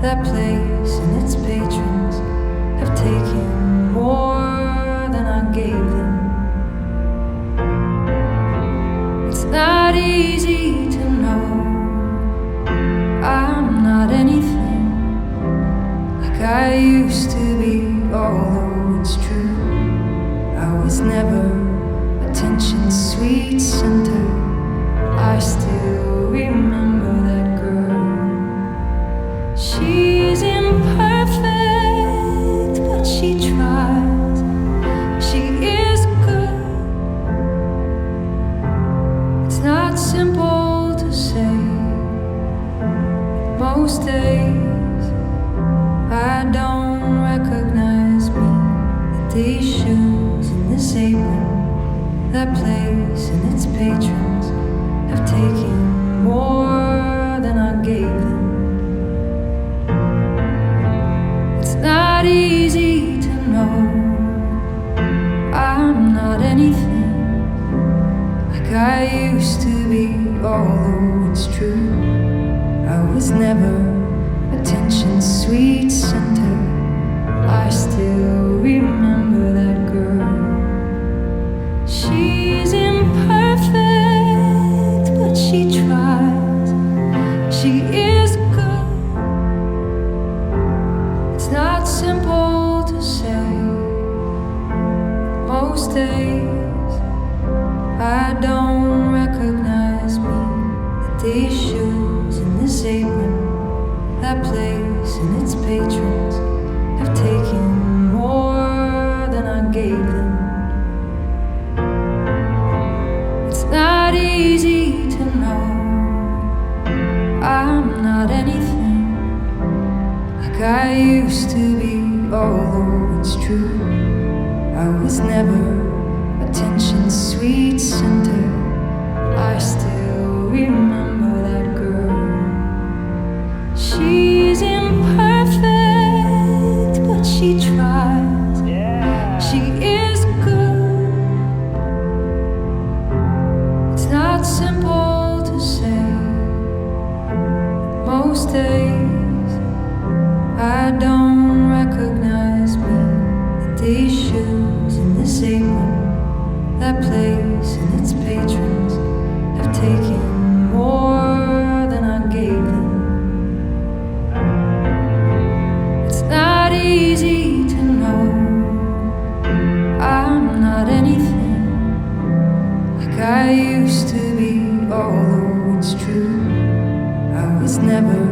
That place and its patrons have taken more than I gave them. It's not easy to know I'm not anything like I used to be, although it's true I was never attention's sweet center. I still remember that girl. She's imperfect, but she tries. She is good. It's not simple to say. Most days I don't recognize me. These shoes and this apron, that place and its patrons have taken more than I gave them. It's not easy to know I'm not anything like I used to be, although it's true I was never attention's sweet center. I still remember that girl. She's imperfect, but she tries. She is good. It's not simple to say. Most days I don't recognize me. These shoes and this apron, that place and its patrons have taken more than I gave them. It's not easy to know I'm not anything like I used to be, although it's true I was never attention's sweet center. I still remember that girl. She's imperfect, but she tries. She is good. It's not simple to say. Most days I don't recognize me. These shoes and this apron, that place and its patrons have taken more than I gave them. It's not easy to know I'm not anything like I used to be, although it's true I was never